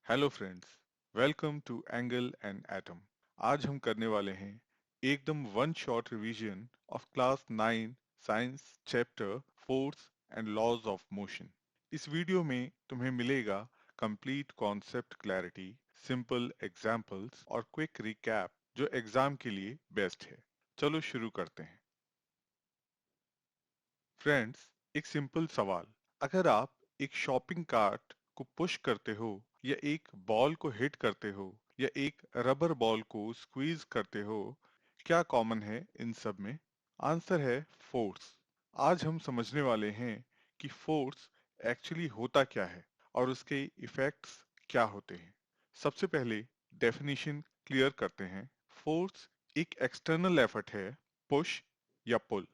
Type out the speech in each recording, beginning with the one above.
Hello friends, welcome to angle and atom. आज हम करने वाले हैं एकदम one shot revision of class 9 science chapter force and laws of motion. इस वीडियो में तुम्हें मिलेगा complete concept clarity, simple examples और क्विक रिकैप जो एग्जाम के लिए बेस्ट है। चलो शुरू करते हैं। फ्रेंड्स, एक सिंपल सवाल। अगर आप एक शॉपिंग कार्ट को पुश करते हो या एक बॉल को हिट करते हो या एक रबर बॉल को स्क्वीज करते हो, क्या कॉमन है इन सब में? आंसर है फोर्स। आज हम समझने वाले हैं कि फोर्स एक्चुअली होता क्या है और उसके इफेक्ट्स क्या होते हैं। सबसे पहले डेफिनेशन क्लियर करते हैं। फोर्स एक एक्सटर्नल एफर्ट है, पुश या पुल,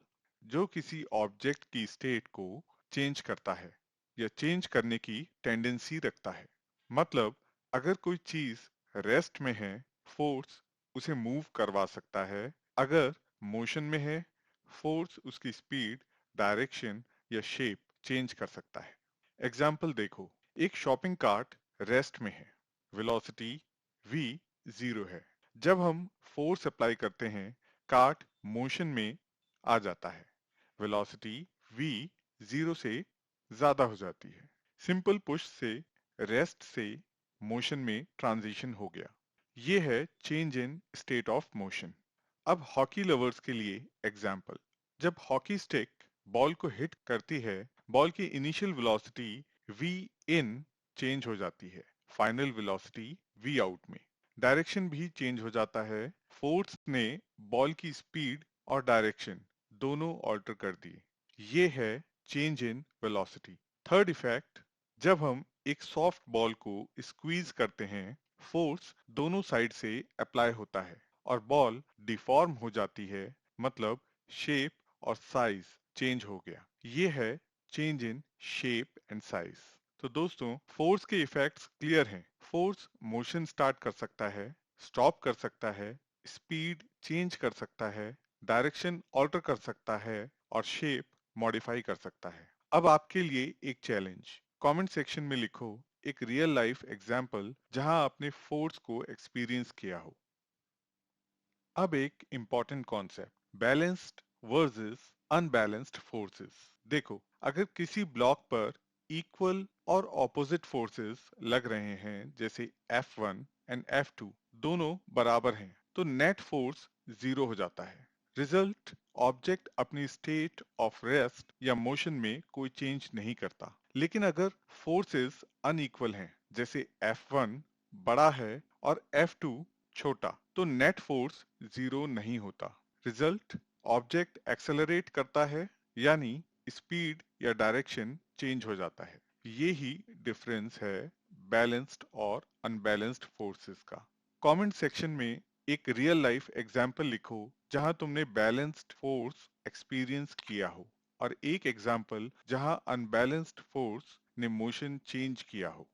जो किसी ऑब्जेक्ट की स्टेट को चेंज करता है या चेंज करने की टेंडेंसी रखता है। मतलब अगर कोई चीज रेस्ट में है, फोर्स उसे मूव करवा सकता है। अगर मोशन में है, फोर्स उसकी स्पीड, डायरेक्शन या शेप चेंज कर सकता है। एग्जाम्पल देखो, एक शॉपिंग कार्ट रेस्ट में है, वेलोसिटी v 0 है। जब हम फोर्स अप्लाई करते हैं, कार्ट मोशन में आ जाता है, वेलोसिटी v 0 से ज्यादा हो जाती है। सिंपल पुश से रेस्ट से मोशन में ट्रांजिशन हो गया। ये है change in state of motion. अब हॉकी लवर्स के लिए एग्जाम्पल। जब हॉकी स्टिक बॉल को हिट करती है, बॉल की initial velocity v in change हो जाती है फाइनल वेलोसिटी v out में। डायरेक्शन भी चेंज हो जाता है। फोर्स ने बॉल की स्पीड और डायरेक्शन दोनों ऑल्टर कर दिए। ये है change in velocity. Third effect, जब हम एक सॉफ्ट बॉल को स्क्वीज करते हैं, फोर्स दोनों साइड से अप्लाई होता है और बॉल डिफॉर्म हो जाती है। मतलब शेप और साइज चेंज हो गया। ये है change in shape and size. तो दोस्तों, फोर्स के इफेक्ट्स क्लियर हैं। फोर्स मोशन स्टार्ट कर सकता है, स्टॉप कर सकता है, स्पीड चेंज कर सकता है, डायरेक्शन ऑल्टर कर सकता है और शेप मॉडिफाई कर सकता है। अब आपके लिए एक चैलेंज। कमेंट सेक्शन में लिखो एक रियल लाइफ एग्जाम्पल जहां आपने फोर्स को एक्सपीरियंस किया हो। अब एक important concept, balanced versus unbalanced forces. देखो, अगर किसी ब्लॉक पर इक्वल और ऑपोजिट फोर्सेस लग रहे हैं, जैसे F1 एंड F2 दोनों बराबर हैं, तो नेट फोर्स जीरो हो जाता है। रिजल्ट, ऑब्जेक्ट अपनी स्टेट ऑफ रेस्ट या मोशन में कोई चेंज नहीं करता। लेकिन अगर फोर्सेस अनइक्वल हैं, जैसे F1 बड़ा है और F2 छोटा, तो नेट फोर्स जीरो नहीं होता। रिजल्ट, ऑब्जेक्ट एक्सेलरेट करता है, यानी स्पीड या डायरेक्शन चेंज हो जाता है। ये ही डिफरेंस है बैलेंस्ड और अनबैलेंस्ड फोर्सेस का। कमेंट सेक्शन में एक रियल लाइफ एग्जांपल लिखो जहां तुमने बैलेंस्ड फोर्स एक्सपीरियंस किया हो और एक एग्जांपल जहां अनबैलेंस्ड फोर्स ने मोशन चेंज किया हो।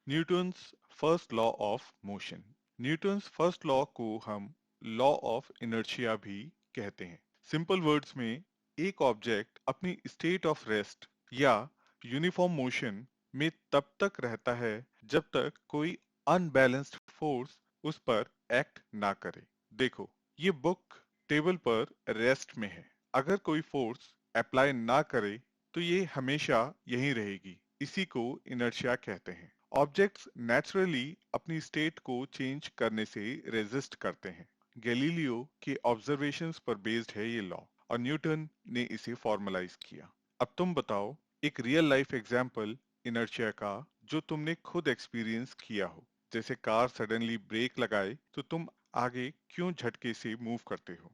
Newton's first law of motion. Newton's first law को हम लॉ ऑफ इनर्शिया भी कहते हैं। सिंपल वर्ड्स में, एक ऑब्जेक्ट अपनी स्टेट ऑफ रेस्ट या यूनिफॉर्म मोशन में तब तक रहता है जब तक कोई अनबैलेंस्ड फोर्स उस पर एक्ट ना करे। देखो, ये बुक टेबल पर रेस्ट में है। अगर कोई फोर्स अप्लाई ना करे तो ये हमेशा यहीं रहेगी। इसी को इनर्शिया कहते हैं। ऑब्जेक्ट्स नेचुरली अपनी स्टेट को चेंज करने से रेजिस्ट करते हैं। गैलीलियो के ऑब्जर्वेशंस पर बेस्ड है ये लॉ और न्यूटन ने इसे फॉर्मलाइज किया। अब तुम बताओ एक रियल लाइफ एग्जांपल इनर्शिया का जो तुमने खुद एक्सपीरियंस किया हो। जैसे कार सडनली ब्रेक लगाए तो तुम आगे क्यों झटके से मूव करते हो।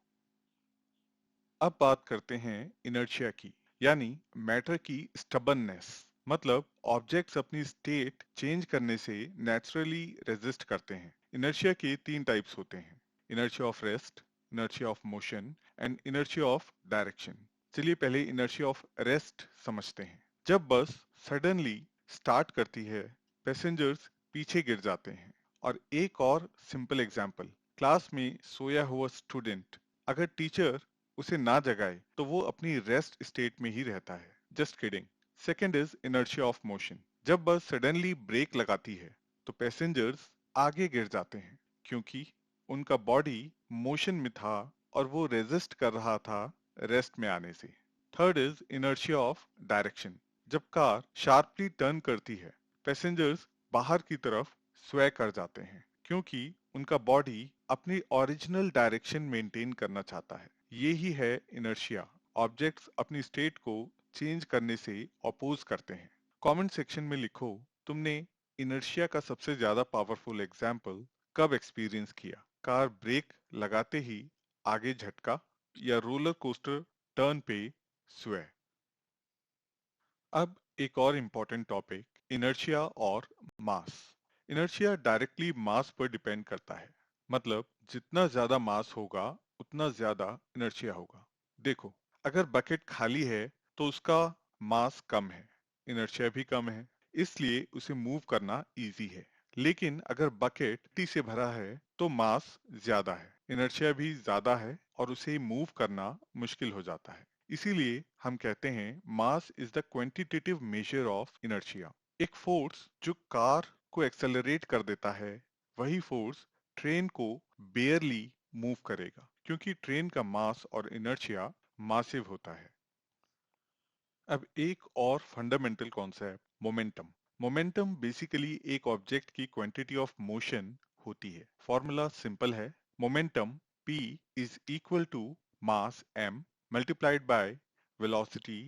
अब बात करते हैं इनर्शिया की, यानी मैटर की स्टबननेस। मतलब ऑब्जेक्ट्स अपनी स्टेट चेंज करने से नेचुरली रेजिस्ट करते हैं। इनर्शिया के तीन टाइप्स होते हैं, inertia of rest, inertia of motion and inertia of direction. चलिए पहले इनर्शिया ऑफ रेस्ट समझते हैं। जब बस सडनली स्टार्ट करती है, पैसेंजर्स पीछे गिर जाते हैं। और एक और सिंपल एग्जांपल, क्लास में सोया हुआ स्टूडेंट, अगर टीचर उसे ना जगाए तो वो अपनी रेस्ट स्टेट में ही रहता है। Just kidding. Second is inertia of motion. जब बस सडनली ब्रेक लगाती है तो पैसेंजर्स आगे गिर जाते हैं क्योंकि उनका बॉडी मोशन में था और वो रेजिस्ट कर रहा था रेस्ट में आने से। Third is inertia of direction. जब कार शार्पली टर्न करती है, पैसेंजर्स बाहर की तरफ स्वै कर जाते हैं क्योंकि उनका बॉडी अपनी ओरिजिनल डायरेक्शन मेंटेन करना चाहता है। ये ही है इनर्शिया। ऑब्जेक्ट्स अपनी स्टेट को चेंज करने से अपोज करते हैं। कमेंट सेक्शन में लिखो, तुमने इनर्शिया का सबसे ज्यादा पावरफुल एग्जाम्पल कब एक्सपीरियंस किया? कार ब्रेक लगाते ही आगे झटका या रोलर कोस्टर टर्न पे स्वै। अब एक और इम्पोर्टेंट टॉपिक, इनर्शिया और मास। इनर्शिया डायरेक्टली मास पर डिपेंड करता है। मतलब जितना ज्यादा मास होगा उतना ज्यादा इनर्शिया होगा। देखो, अगर बकेट खाली है तो उसका मास कम है, इनर्शिया भी कम है, इसलिए उसे मूव करना इजी है। लेकिन अगर बकेट टी से भरा है तो मास ज्यादा है, इनर्शिया भी ज्यादा है और उसे मूव करना मुश्किल हो जाता है। इसीलिए हम कहते हैं mass is the quantitative measure of inertia. एक फोर्स जो कार को एक्सेलरेट कर देता है, वही फोर्स ट्रेन को बेयरली मूव करेगा क्योंकि ट्रेन का मास और इनर्शिया मासिव होता है। अब एक और fundamental concept, momentum. Momentum basically एक ऑब्जेक्ट की क्वांटिटी ऑफ मोशन होती है। फॉर्मूला सिंपल है, momentum P is equal to mass m multiplied by velocity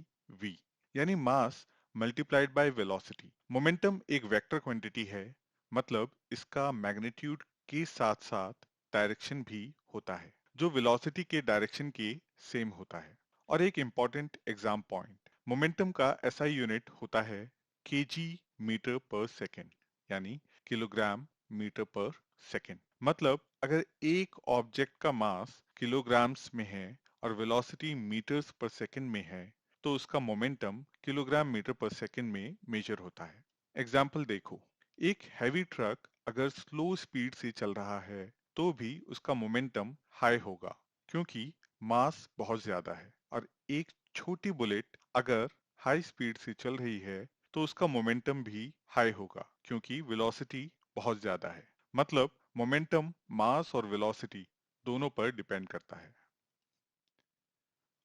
v, यानी mass multiplied by velocity. Momentum एक वेक्टर क्वांटिटी है, मतलब इसका मैग्नीट्यूड के साथ साथ डायरेक्शन भी होता है जो वेलोसिटी के डायरेक्शन के सेम होता है। और एक इंपॉर्टेंट एग्जाम पॉइंट, मोमेंटम का एसआई यूनिट होता है केजी मीटर पर सेकेंड, यानी किलोग्राम मीटर पर सेकेंड। मतलब अगर एक ऑब्जेक्ट का मास किलोग्राम्स में है और वेलोसिटी मीटर्स पर सेकेंड में है तो उसका मोमेंटम किलोग्राम मीटर पर सेकेंड में मेजर होता है। एग्जाम्पल देखो, एक हैवी ट्रक अगर स्लो स्पीड से चल रहा है तो भी उसका मोमेंटम हाई होगा क्योंकि मास बहुत ज्यादा है। और एक छोटी बुलेट अगर हाई स्पीड से चल रही है तो उसका मोमेंटम भी हाई होगा क्योंकि वेलोसिटी बहुत ज्यादा है। मतलब मोमेंटम मास और वेलोसिटी दोनों पर डिपेंड करता है।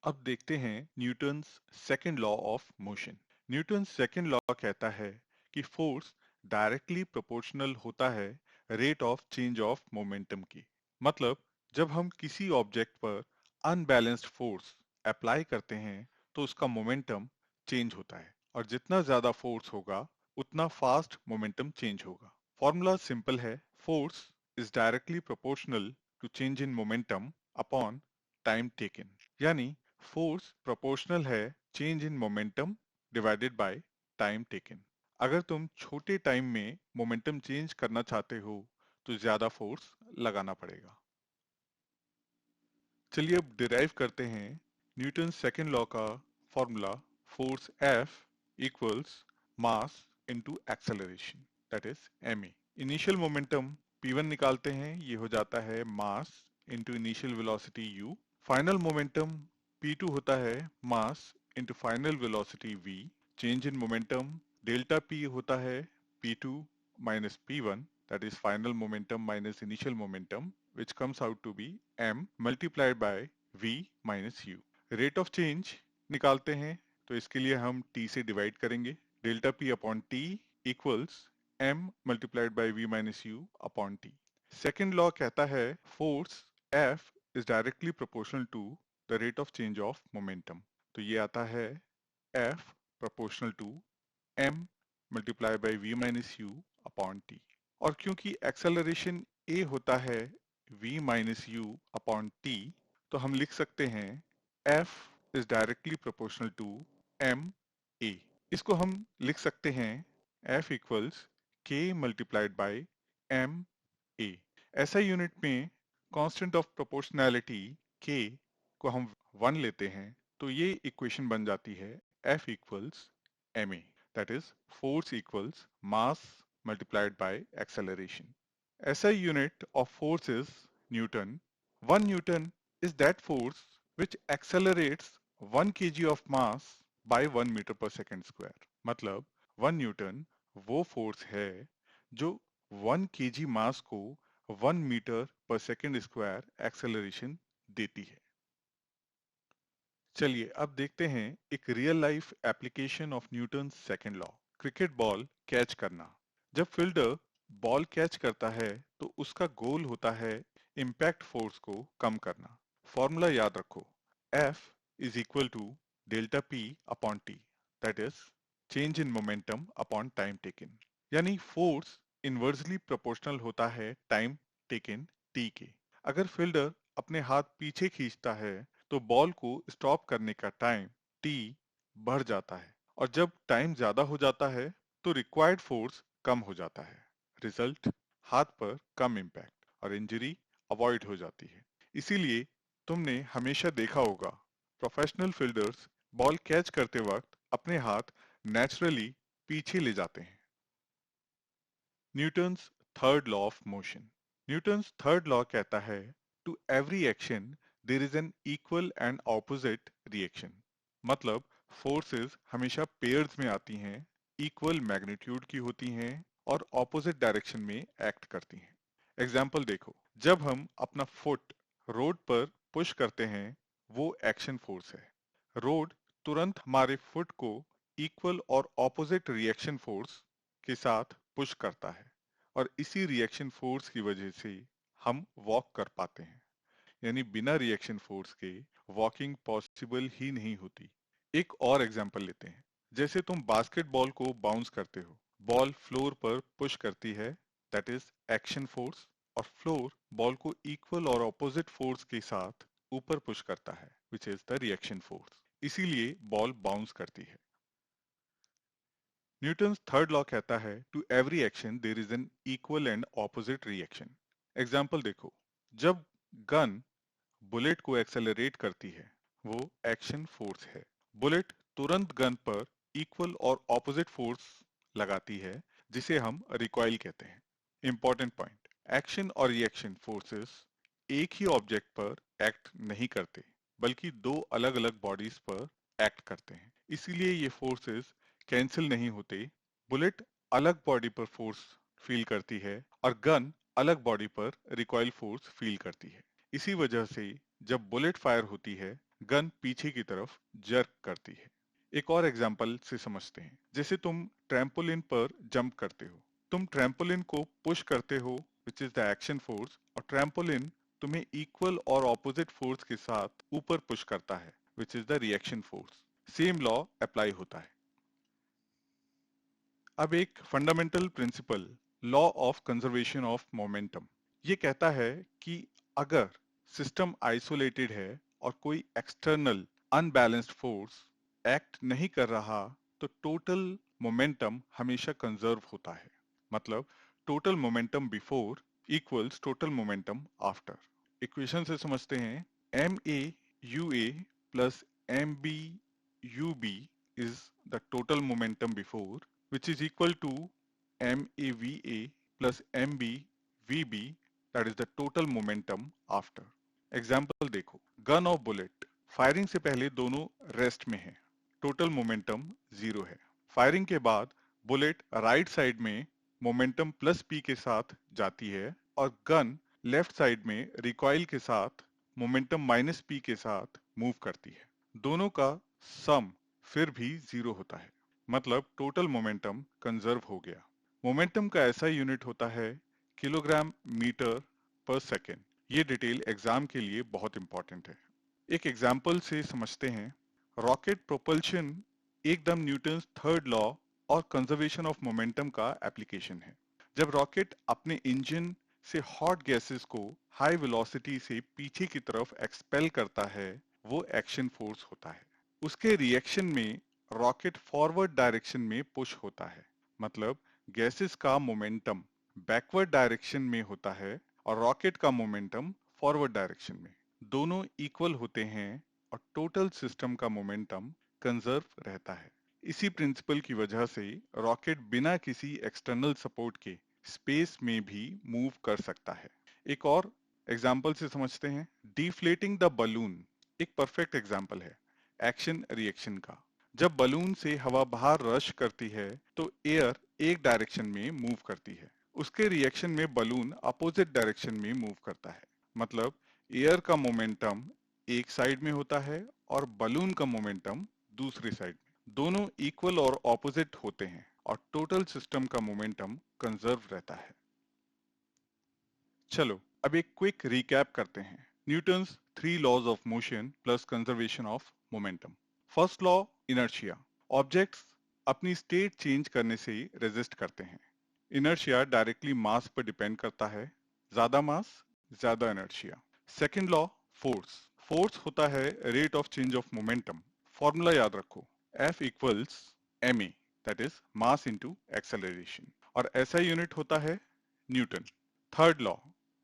अब देखते हैं Newton's second law of motion. Newton second law कहता है कि फोर्स डायरेक्टली प्रोपोर्शनल होता है rate of change of momentum की। मतलब जब हम किसी ऑब्जेक्ट पर अनबैलेंस्ड फोर्स अप्लाई करते हैं तो उसका मोमेंटम चेंज होता है, और जितना ज्यादा फोर्स होगा उतना फास्ट मोमेंटम चेंज होगा। फॉर्मूला सिंपल है, force is directly proportional to change in momentum upon time taken, यानी फोर्स प्रोपोर्शनल है change in momentum divided by time taken. अगर तुम छोटे टाइम में मोमेंटम चेंज करना चाहते हो तो ज्यादा फोर्स लगाना पड़ेगा। चलिए अब डिराइव करते हैं न्यूटन सेकंड लॉ का formula, force F equals mass into acceleration, that is ma। Initial momentum p1 निकालते हैं, ये हो जाता है mass into initial velocity u। Final momentum p2 होता है mass into final velocity v। Change in momentum delta p होता है p2 minus p1, that is final momentum minus initial momentum, which comes out to be m multiplied by v minus u। Rate of change निकालते हैं तो इसके लिए हम t से divide करेंगे, delta p upon t equals m multiplied by v minus u upon t। Second law कहता है force F is directly proportional to the rate of change of momentum. तो ये आता है F proportional to m multiply by v minus u upon t। और क्योंकि acceleration a होता है v minus u upon t, तो हम लिख सकते हैं F is directly proportional to m a। इसको हम लिख सकते हैं F equals k multiplied by m a। ऐसा यूनिट में कांस्टेंट ऑफ प्रोपोर्शनैलिटी k को हम 1 लेते हैं तो ये इक्वेशन बन जाती है F equals ma, that is force equals mass multiplied by acceleration। SI unit of force is Newton। 1 Newton is that force which accelerates 1 kg of mass by 1 meter per second square। मतलब 1 Newton वो force है जो 1 kg मास को 1 metre पर second square acceleration देती है। चलिए अब देखते हैं एक real life application of Newton second law. Cricket ball catch करना। जब फील्डर बॉल कैच करता है तो उसका गोल होता है इम्पैक्ट फोर्स को कम करना। फॉर्मूला याद रखो, F is equal to delta P upon T, that is change in momentum upon time taken. यानी फोर्स इनवर्सली प्रोपोर्शनल होता है टाइम टेकन T के। अगर फील्डर अपने हाथ पीछे खींचता है तो बॉल को स्टॉप करने का टाइम T बढ़ जाता है, और जब टाइम ज्यादा हो जाता है तो रिक्वायर्ड फोर्स कम हो जाता है। रिजल्ट, हाथ पर कम इम्पैक्ट और इंजरी अवॉइड हो जाती है। इसीलिए तुमने हमेशा देखा होगा प्रोफेशनल फील्डर्स बॉल कैच करते वक्त अपने हाथ नेचुरली पीछे ले जाते हैं। Newton's third law of motion. Newton's third law कहता है to every action there is an equal and opposite reaction. मतलब फोर्सेस हमेशा पेयर्स में आती हैं, इक्वल मैग्नीट्यूड की होती हैं और ऑपोजिट डायरेक्शन में एक्ट करती हैं। एग्जाम्पल देखो, जब हम अपना फुट रोड पर पुश करते हैं वो एक्शन फोर्स है। रोड तुरंत हमारे फुट को इक्वल और ऑपोजिट रिएक्शन फोर्स के साथ पुश करता है, और इसी रिएक्शन फोर्स की वजह से हम वॉक कर पाते हैं। यानी बिना रिएक्शन फोर्स के वॉकिंग पॉसिबल ही नहीं होती। एक और एग्जांपल लेते हैं। जैसे तुम बास्केटबॉल को बाउंस करते हो, बॉल फ्लोर पर पुश करती है, दैट इज एक्शन फोर्स, और फ्लोर बॉल को इक्वल और ऑपोजिट फोर्स के साथ ऊपर पुश करता है, which is the reaction force. इसीलिए बॉल बाउंस करती है। न्यूटन्स थर्ड लॉ कहता है to every action there is an equal and opposite reaction. Example देखो, जब गन बुलेट को एक्सेलरेट करती है वो एक्शन फोर्स है। बुलेट तुरंत गन पर इक्वल और ऑपोजिट फोर्स लगाती है जिसे हम रिकॉइल कहते हैं। इंपॉर्टेंट पॉइंट, एक्शन और रिएक्शन फोर्सेस एक ही ऑब्जेक्ट पर एक्ट नहीं करते, बल्कि दो अलग अलग बॉडीज पर एक्ट करते हैं। इसीलिए ये फोर्सेस कैंसिल नहीं होते। बुलेट अलग बॉडी पर फोर्स फील करती है और गन अलग बॉडी पर रिकॉइल फोर्स फील करती है। इसी वजह से जब बुलेट फायर होती है गन पीछे की तरफ जर्क करती है। एक और एग्जांपल से समझते हैं। जैसे तुम ट्रैम्पोलिन पर जंप करते हो, तुम ट्रैम्पोलिन को पुश करते हो विच इज द एक्शन फोर्स, और ट्रैम्पोलिन तुम्हें इक्वल और ऑपोजिट फोर्स के साथ ऊपर पुश करता है which is the reaction force. Same law apply होता है। अब एक fundamental principle, law of conservation of momentum, ये कहता है कि अगर सिस्टम आइसोलेटेड है और कोई एक्सटर्नल अनबैलेंस्ड फोर्स एक्ट नहीं कर रहा तो टोटल मोमेंटम हमेशा कंजर्व होता है। मतलब total momentum before equals total momentum after. Equation से समझते हैं, m a u a plus m b u b is the total momentum before, which is equal to MAVA plus MBVB, that is the total momentum after. Example देखो, gun और bullet firing से पहले दोनों rest में है, total momentum zero है। Firing के बाद बुलेट राइट साइड में मोमेंटम प्लस पी के साथ जाती है और गन लेफ्ट साइड में रिकॉइल के साथ मोमेंटम माइनस पी के साथ मूव करती है। दोनों का सम फिर भी जीरो होता है, मतलब टोटल मोमेंटम कंजर्व हो गया। मोमेंटम का ऐसा यूनिट होता है किलोग्राम मीटर पर सेकेंड। ये डिटेल एग्जाम के लिए बहुत इंपॉर्टेंट है। एक एग्जाम्पल से समझते हैं। रॉकेट प्रोपल्शन एकदम न्यूटन्स थर्ड लॉ और कंजर्वेशन ऑफ मोमेंटम का एप्लीकेशन है। जब रॉकेट अपने इंजन से हॉट गैसेस को हाई वेलोसिटी से पीछे की तरफ एक्सपेल करता है वो एक्शन फोर्स होता है। उसके रिएक्शन में रॉकेट फॉरवर्ड डायरेक्शन में पुश होता है। मतलब गैसेस का मोमेंटम बैकवर्ड डायरेक्शन में होता है और रॉकेट का मोमेंटम फॉरवर्ड डायरेक्शन में। दोनों इक्वल होते हैं और टोटल सिस्टम का मोमेंटम कंजर्व रहता है। इसी प्रिंसिपल की वजह से रॉकेट बिना किसी एक्सटर्नल सपोर्ट के स्पेस में भी मूव कर सकता है। एक और एग्जाम्पल से समझते हैं। डिफ्लेटिंग द बलून एक परफेक्ट एग्जाम्पल है एक्शन रिएक्शन का। जब बलून से हवा बाहर रश करती है तो एयर एक डायरेक्शन में मूव करती है। उसके रिएक्शन में बलून अपोजिट डायरेक्शन में मूव करता है। मतलब एयर का मोमेंटम एक साइड में होता है और बलून का मोमेंटम दूसरी साइड में। दोनों इक्वल और ऑपोजिट होते हैं और टोटल सिस्टम का मोमेंटम कंजर्व रहता है। चलो अब एक क्विक रिकैप करते हैं। Newton's three laws of motion plus conservation of momentum. First law, inertia. Objects अपनी स्टेट चेंज करने से रेजिस्ट करते हैं। इनर्शिया डायरेक्टली मास पर डिपेंड करता है। ज्यादा मास, ज्यादा inertia. Second law, force. Force होता है rate of change of momentum. Formula याद रखो, F equals ma, that is mass into acceleration, और SI यूनिट होता है newton. Third law,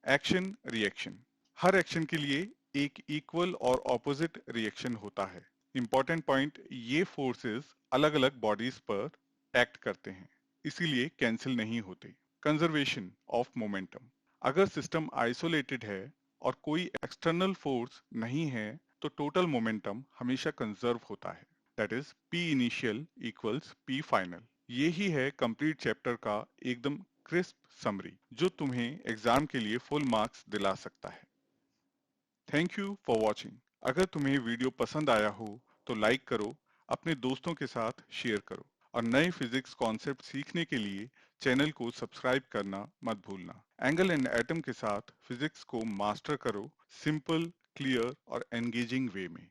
action reaction. हर एक्शन के लिए एक इक्वल और ऑपोजिट रिएक्शन होता है। इंपॉर्टेंट पॉइंट, ये फोर्सेस अलग अलग बॉडीज पर एक्ट करते हैं, इसीलिए कैंसिल नहीं होते। Conservation of momentum. अगर सिस्टम आइसोलेटेड है और कोई एक्सटर्नल फोर्स नहीं है तो टोटल मोमेंटम हमेशा कंजर्व होता है। That is P initial equals P final. यही है कंप्लीट चैप्टर का एकदम क्रिस्प समरी, जो तुम्हें एग्जाम के लिए फुल मार्क्स दिला सकता है। Thank you for watching. अगर तुम्हें वीडियो पसंद आया हो तो लाइक करो, अपने दोस्तों के साथ शेयर करो, और नए फिजिक्स कॉन्सेप्ट सीखने के लिए चैनल को सब्सक्राइब करना मत भूलना। एंगल एंड एटम के साथ फिजिक्स को मास्टर करो, सिंपल, क्लियर और एंगेजिंग वे में।